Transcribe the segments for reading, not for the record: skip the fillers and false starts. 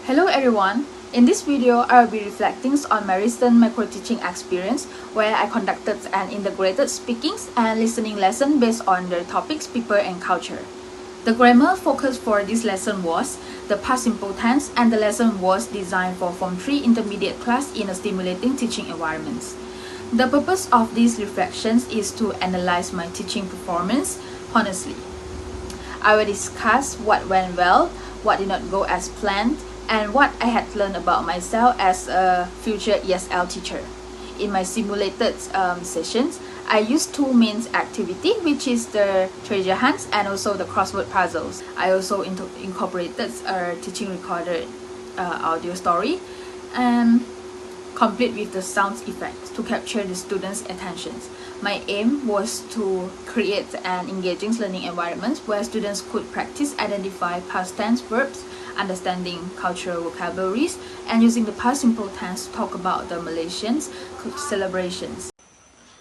Hello everyone! In this video, I will be reflecting on my recent micro-teaching experience where I conducted an integrated speaking and listening lesson based on the topics people and culture. The grammar focus for this lesson was the past simple tense, and the lesson was designed for Form 3 intermediate class in a stimulating teaching environment. The purpose of these reflections is to analyze my teaching performance honestly. I will discuss what went well, what did not go as planned, and what I had learned about myself as a future ESL teacher. In my simulated sessions, I used two main activities, which is the treasure hunts and also the crossword puzzles. I also incorporated a teaching recorded audio story and complete with the sound effects to capture the students' attentions. My aim was to create an engaging learning environment where students could practice identify past tense verbs, understanding cultural vocabularies, and using the past simple tense to talk about the Malaysian celebrations.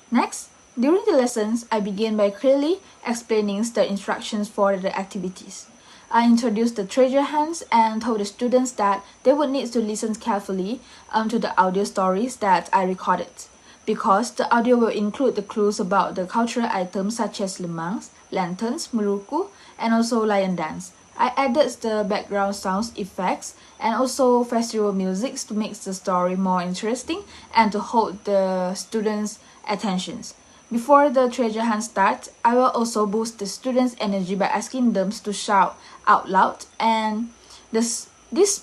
Next, during the lessons, I began by clearly explaining the instructions for the activities. I introduced the treasure hunts and told the students that they would need to listen carefully to the audio stories that I recorded, because the audio will include the clues about the cultural items such as lemangs, lanterns, meruku, and also lion dance. I added the background sound effects and also festival music to make the story more interesting and to hold the students' attentions. Before the treasure hunt starts, I will also boost the students' energy by asking them to shout out loud, and this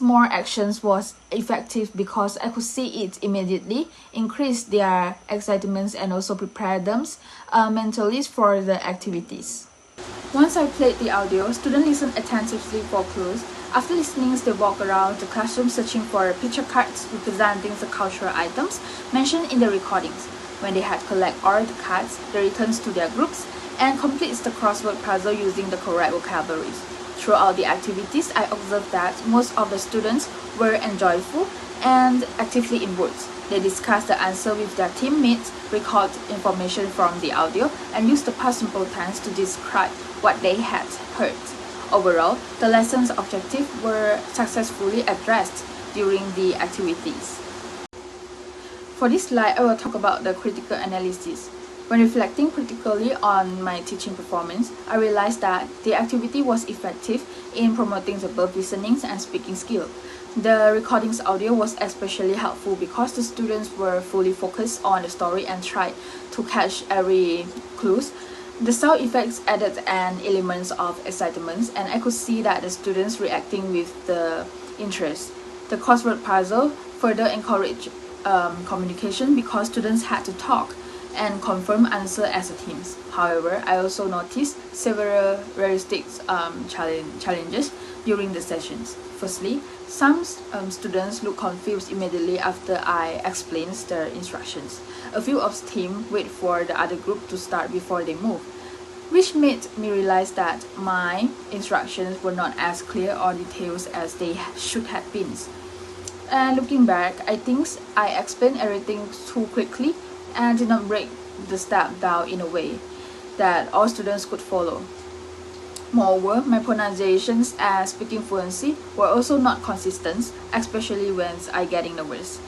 more actions was effective because I could see it immediately increase their excitement and also prepare them mentally for the activities. Once I played the audio, students listened attentively for clues. After listening, they walk around the classroom searching for picture cards representing the cultural items mentioned in the recordings. When they had collected all the cards, they return to their groups and complete the crossword puzzle using the correct vocabularies. Throughout the activities, I observed that most of the students were enjoyful and actively involved. They discussed the answer with their teammates, recalled information from the audio, and used the past simple tense to describe what they had heard. Overall, the lesson's objectives were successfully addressed during the activities. For this slide, I will talk about the critical analysis. When reflecting critically on my teaching performance, I realized that the activity was effective in promoting the both listening and speaking skill. The recording's audio was especially helpful because the students were fully focused on the story and tried to catch every clues. The sound effects added an element of excitement, and I could see that the students reacting with the interest. The crossword puzzle further encouraged communication because students had to talk and confirm answer as a team. However, I also noticed several realistic challenges during the sessions. Firstly, some students look confused immediately after I explained the instructions. A few of the team wait for the other group to start before they move, which made me realize that my instructions were not as clear or detailed as they should have been. And looking back, I think I explained everything too quickly and did not break the step down in a way that all students could follow. Moreover, my pronunciations and speaking fluency were also not consistent, especially when I getting nervous.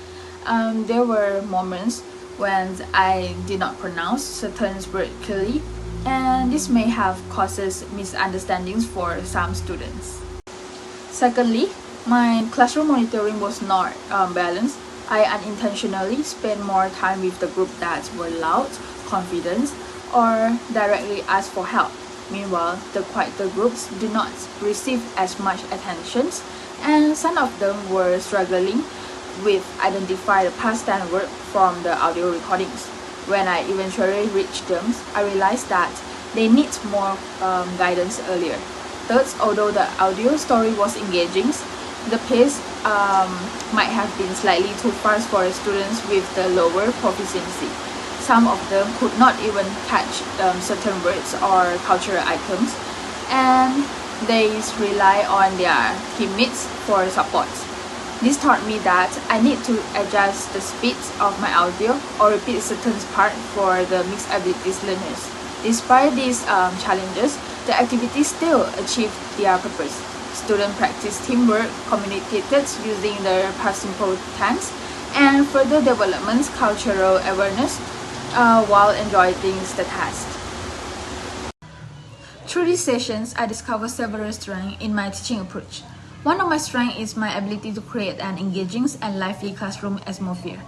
There were moments when I did not pronounce certain words clearly, and this may have causes misunderstandings for some students. Secondly, my classroom monitoring was not balanced. I unintentionally spent more time with the group that were loud, confident, or directly asked for help. Meanwhile, the quieter groups did not receive as much attention, and some of them were struggling with identifying the past tense verb from the audio recordings. When I eventually reached them, I realized that they need more guidance earlier. Third, although the audio story was engaging, the pace might have been slightly too fast for students with the lower proficiency. Some of them could not even catch certain words or cultural items, and they rely on their teammates for support. This taught me that I need to adjust the speed of my audio or repeat certain parts for the mixed abilities learners. Despite these challenges, the activity still achieved their purpose. students practice teamwork, communicated using the past simple tense, and further developments cultural awareness while enjoying the task. Through these sessions, I discovered several strengths in my teaching approach. One of my strengths is my ability to create an engaging and lively classroom atmosphere.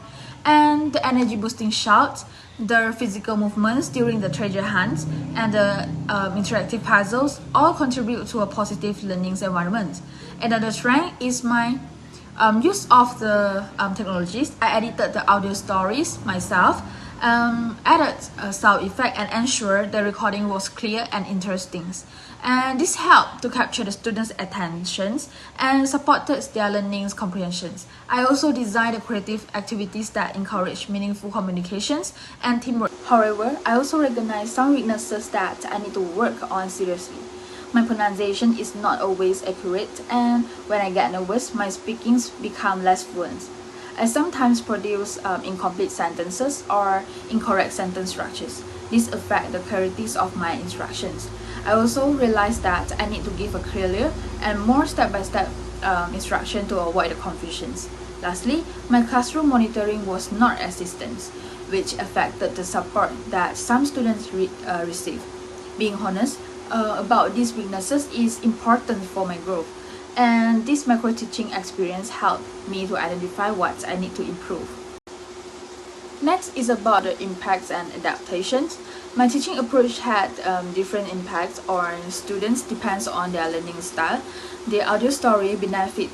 And the energy-boosting shouts, the physical movements during the treasure hunts, and the interactive puzzles all contribute to a positive learning environment. Another strength is my use of the technologies. I edited the audio stories myself, added a sound effect, and ensured the recording was clear and interesting. And this helped to capture the students' attentions and supported their learning comprehensions. I also designed the creative activities that encourage meaningful communications and teamwork. However, I also recognize some weaknesses that I need to work on seriously. My pronunciation is not always accurate, and when I get nervous, my speakings become less fluent. I sometimes produce incomplete sentences or incorrect sentence structures. This affects the clarity of my instructions. I also realized that I need to give a clearer and more step-by-step instruction to avoid the confusions. Lastly, my classroom monitoring was not existent, which affected the support that some students receive. Being honest about these weaknesses is important for my growth, and this micro-teaching experience helped me to identify what I need to improve. Next is about the impacts and adaptations. My teaching approach had different impacts on students depends on their learning style. The audio story benefit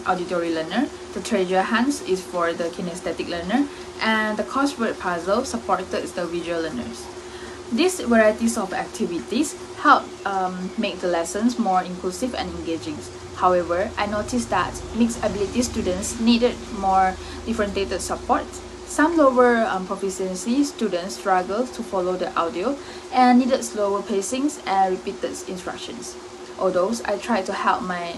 auditory learner, the treasure hunts is for the kinesthetic learner, and the crossword puzzle supported the visual learners. These varieties of activities help make the lessons more inclusive and engaging. However, I noticed that mixed ability students needed more differentiated support. Some lower proficiency students struggled to follow the audio and needed slower pacings and repeated instructions. Although I tried to help my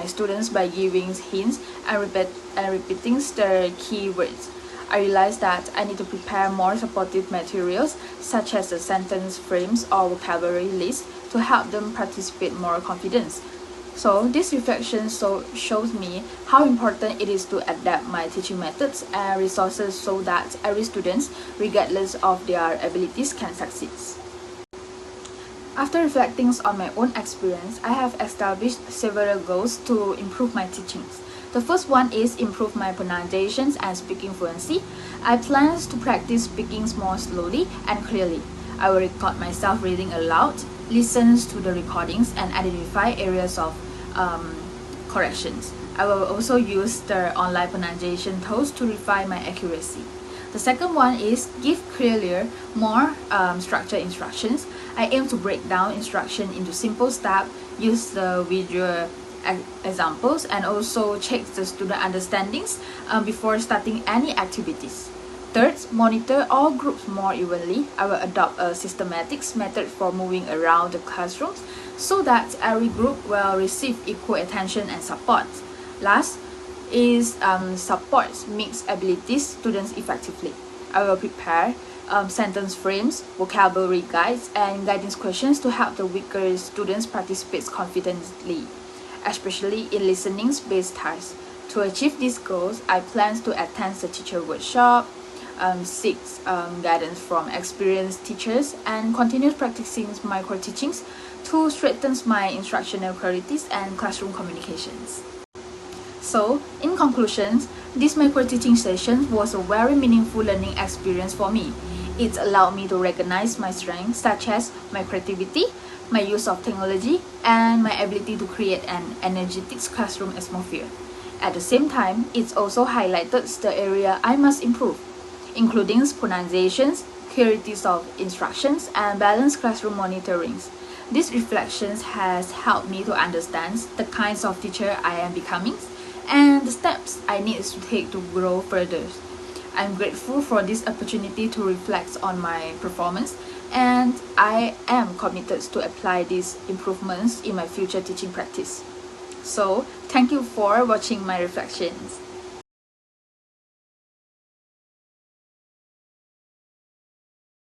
students by giving hints and repeating the key words, I realized that I need to prepare more supportive materials such as the sentence frames or vocabulary lists to help them participate more confidence. So this reflection shows me how important it is to adapt my teaching methods and resources so that every student, regardless of their abilities, can succeed. After reflecting on my own experience, I have established several goals to improve my teachings. The first one is improve my pronunciations and speaking fluency. I plan to practice speaking more slowly and clearly. I will record myself reading aloud, listen to the recordings, and identify areas of corrections. I will also use the online pronunciation tools to refine my accuracy. The second one is give clearer, more structured instructions. I aim to break down instruction into simple steps, use the visual examples, and also check the student understandings before starting any activities. Third, monitor all groups more evenly. I will adopt a systematic method for moving around the classrooms so that every group will receive equal attention and support. Last is support mixed abilities students effectively. I will prepare sentence frames, vocabulary guides, and guidance questions to help the weaker students participate confidently, especially in listening-based tasks. To achieve these goals, I plan to attend the teacher workshop, seek guidance from experienced teachers, and continue practicing micro-teachings to strengthen my instructional qualities and classroom communications. So, in conclusion, this micro-teaching session was a very meaningful learning experience for me. It allowed me to recognize my strengths such as my creativity, my use of technology, and my ability to create an energetic classroom atmosphere. At the same time, it also highlighted the area I must improve, including pronunciations, clarity of instructions, and balanced classroom monitoring. These reflections has helped me to understand the kinds of teacher I am becoming and the steps I need to take to grow further. I'm grateful for this opportunity to reflect on my performance, and I am committed to apply these improvements in my future teaching practice. So, thank you for watching my reflections.